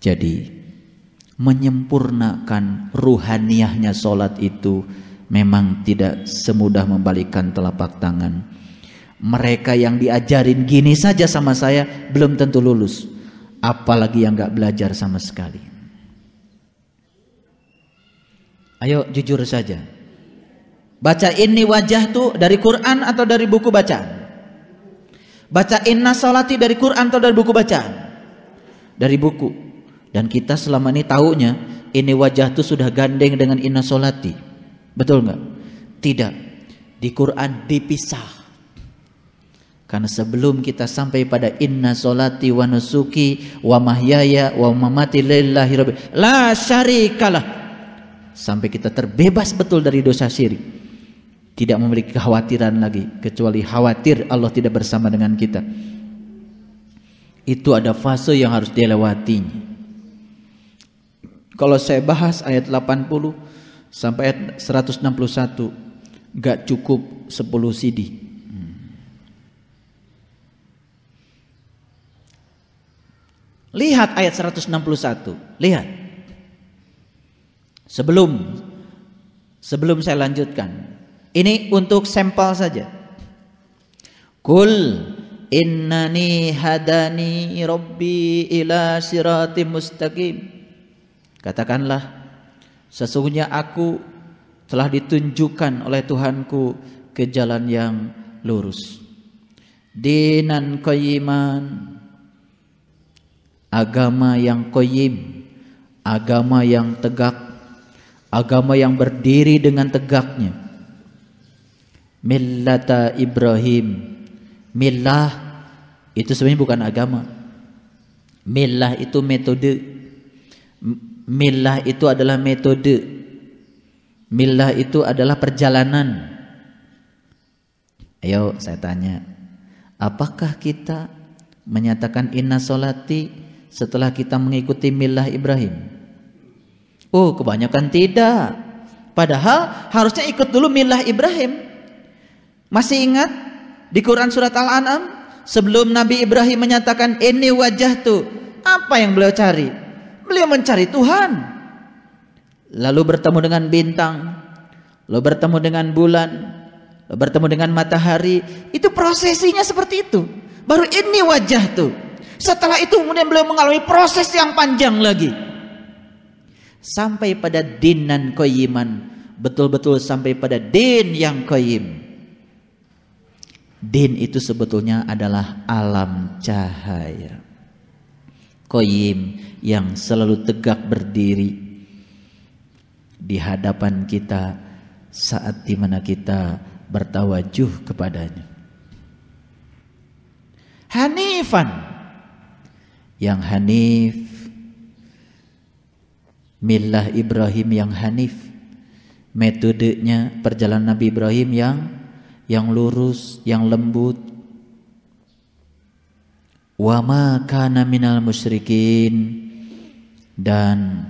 Jadi menyempurnakan ruhaniyahnya sholat itu memang tidak semudah membalikkan telapak tangan. Mereka yang diajarin gini saja sama saya belum tentu lulus, apalagi yang gak belajar sama sekali. Ayo jujur saja, baca ini wajah tuh dari Quran atau dari buku bacaan? Baca inna sholati dari Quran atau dari buku bacaan? Dari buku. Dan kita selama ini taunya ini wajah tuh sudah gandeng dengan inna sholati. Betul nggak? Tidak. Di Quran dipisah. Karena sebelum kita sampai pada inna sholati wa nusuki wa mahyaya wa mamati lillahi rabbil la syarikalah, sampai kita terbebas betul dari dosa syirik, tidak memiliki kekhawatiran lagi kecuali khawatir Allah tidak bersama dengan kita. Itu ada fase yang harus dilewatinya. Kalau saya bahas ayat 80 sampai ayat 161 gak cukup 10 CD. Lihat ayat 161. Lihat. Sebelum saya lanjutkan, ini untuk sampel saja. Kul innani hadani rabbi ila siratim mustaqim. Katakanlah, sesungguhnya aku telah ditunjukkan oleh Tuhanku ke jalan yang lurus. Dinan qayyiman, agama yang qayyim, agama yang tegak, agama yang berdiri dengan tegaknya. Millata Ibrahim. Millah itu sebenarnya bukan agama. Millah itu metode. Millah itu adalah metode. Millah itu adalah perjalanan. Ayo saya tanya, apakah kita menyatakan inna sholati setelah kita mengikuti millah Ibrahim? Oh, kebanyakan tidak. Padahal harusnya ikut dulu millah Ibrahim. Masih ingat di Quran surat Al-An'am, sebelum Nabi Ibrahim menyatakan ini wajah tuh, apa yang beliau cari? Beliau mencari Tuhan. Lalu bertemu dengan bintang, lalu bertemu dengan bulan, lalu bertemu dengan matahari. Itu prosesinya seperti itu. Baru ini wajah tuh. Setelah itu kemudian beliau mengalami proses yang panjang lagi, sampai pada dinan qayyiman. Betul-betul sampai pada din yang qayyim. Din itu sebetulnya adalah alam cahaya. Qayyim yang selalu tegak berdiri di hadapan kita saat dimana kita bertawajuh kepadanya. Hanifan, yang hanif, millah Ibrahim yang hanif, metodenya perjalanan Nabi Ibrahim yang lurus, yang lembut. Wa ma kana minal musyrikin, dan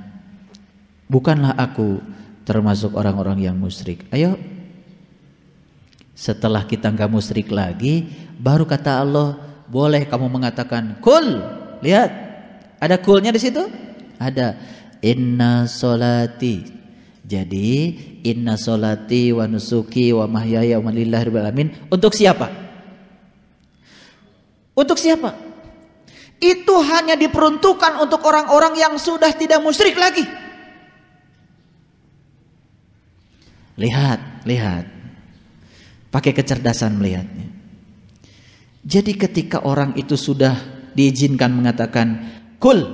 bukanlah aku termasuk orang-orang yang musyrik. Ayo, setelah kita enggak musyrik lagi, baru kata Allah, boleh kamu mengatakan kul. Lihat, ada kulnya di situ? Ada. Inna sholati. Jadi inna sholati wa nusuki wa mahyaya wa lillahi rabbil alamin. Untuk siapa? Untuk siapa? Itu hanya diperuntukkan untuk orang-orang yang sudah tidak musyrik lagi. Lihat, lihat. Pakai kecerdasan melihatnya. Jadi ketika orang itu sudah diizinkan mengatakan kul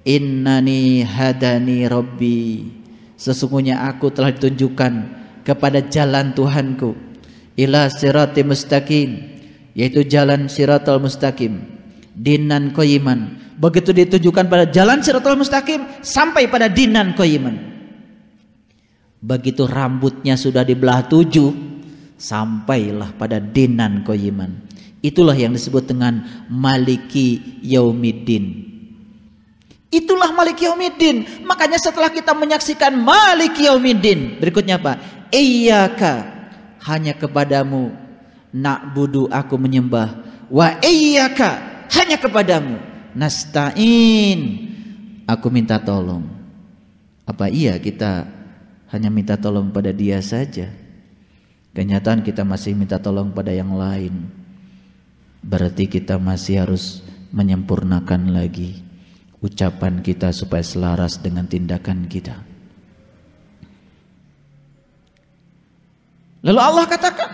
innani hadani rabbi, sesungguhnya aku telah ditunjukkan kepada jalan Tuhanku, ila siratim mustaqim, yaitu jalan siratal mustaqim, dinan qayyiman. Begitu ditujukan pada jalan siratal mustaqim sampai pada dinan qayyiman. Begitu rambutnya sudah dibelah 7, sampailah pada dinan qayyiman. Itulah yang disebut dengan maliki yaumiddin. Itulah maliki yaumiddin. Makanya setelah kita menyaksikan maliki yaumiddin, berikutnya apa? Iyyaka, hanya kepadamu na'budu, aku menyembah. Wa iyyaka, hanya kepadamu nasta'in, aku minta tolong. Apa iya kita hanya minta tolong pada dia saja? Kenyataan kita masih minta tolong pada yang lain. Berarti kita masih harus menyempurnakan lagi ucapan kita supaya selaras dengan tindakan kita. Lalu Allah katakan,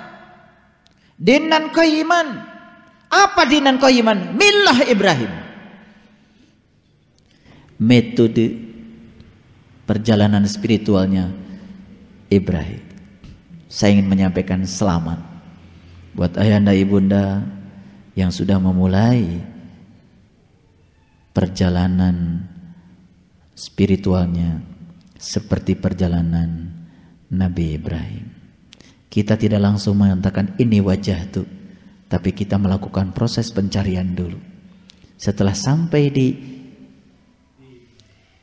dinan qayyiman. Apa dinan qayyiman? Millah Ibrahim. Metode perjalanan spiritualnya Ibrahim. Saya ingin menyampaikan selamat buat ayahanda ibunda yang sudah memulai perjalanan spiritualnya seperti perjalanan Nabi Ibrahim. Kita tidak langsung mengatakan ini wajah tuh, tapi kita melakukan proses pencarian dulu. Setelah sampai di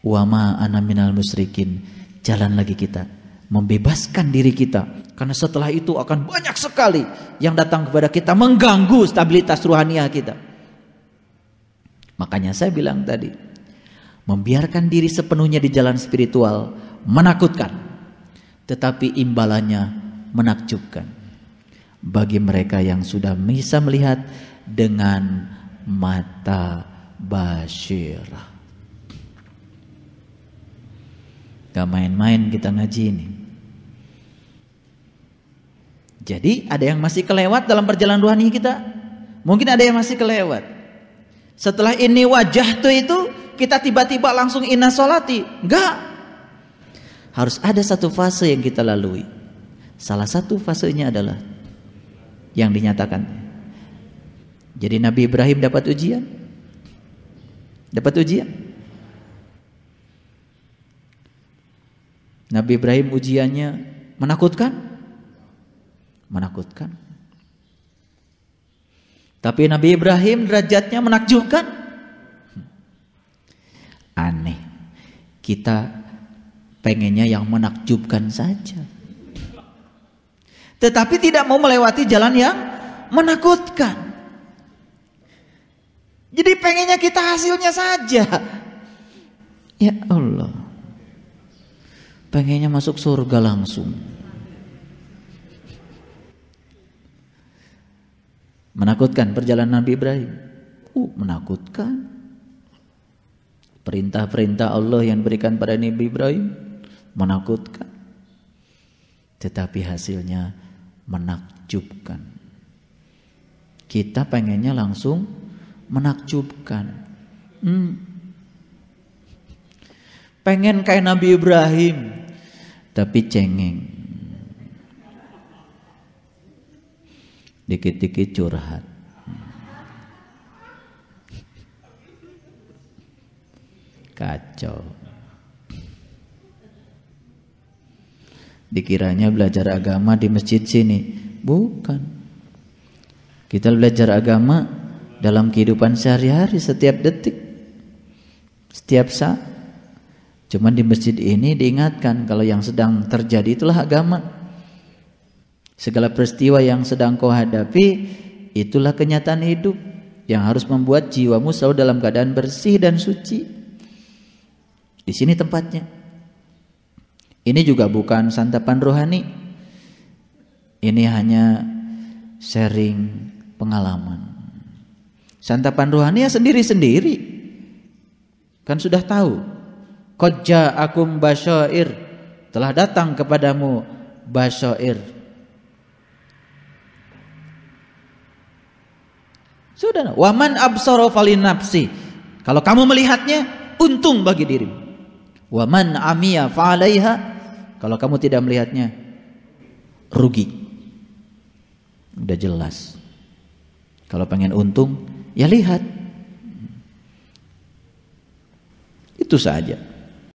wama ana minal musyrikin, jalan lagi kita membebaskan diri kita, karena setelah itu akan banyak sekali yang datang kepada kita mengganggu stabilitas ruhaniah kita. Makanya saya bilang tadi, membiarkan diri sepenuhnya di jalan spiritual menakutkan, tetapi imbalannya menakjubkan bagi mereka yang sudah bisa melihat dengan mata basyirah. Gak main-main kita ngaji ini. Jadi ada yang masih kelewat dalam perjalanan rohani kita. Mungkin ada yang masih kelewat. Setelah ini wajah tuh itu kita tiba-tiba langsung inna sholati. Enggak. Harus ada satu fase yang kita lalui. Salah satu fasenya adalah yang dinyatakan. Jadi Nabi Ibrahim dapat ujian. Dapat ujian. Nabi Ibrahim ujiannya menakutkan. Menakutkan. Tapi Nabi Ibrahim derajatnya menakjubkan. Aneh. Kita pengennya yang menakjubkan saja. Tetapi tidak mau melewati jalan yang menakutkan. Jadi pengennya kita hasilnya saja. Ya Allah. Pengennya masuk surga langsung. Menakutkan perjalanan Nabi Ibrahim. Menakutkan. Perintah-perintah Allah yang diberikan pada Nabi Ibrahim menakutkan. Tetapi hasilnya menakjubkan. Kita pengennya langsung menakjubkan. Pengen kayak Nabi Ibrahim, tapi cengeng. Dikit-dikit curhat. Kacau. Dikiranya belajar agama di masjid sini. Bukan. Kita belajar agama dalam kehidupan sehari-hari, setiap detik, setiap saat. Cuman di masjid ini diingatkan kalau yang sedang terjadi itulah agama. Segala peristiwa yang sedang kau hadapi itulah kenyataan hidup yang harus membuat jiwamu selalu dalam keadaan bersih dan suci. Di sini tempatnya. Ini juga bukan santapan rohani. Ini hanya sharing pengalaman. Santapan rohani ya sendiri-sendiri. Kan sudah tahu. Qad ja'akum basyair. Telah datang kepadamu basyair. Sudah. Wa man absara falinafsi. Kalau kamu melihatnya, untung bagi dirimu. Wa man amiya fa'alaiha. Kalau kamu tidak melihatnya, rugi. Udah jelas. Kalau pengen untung, ya lihat. Itu saja.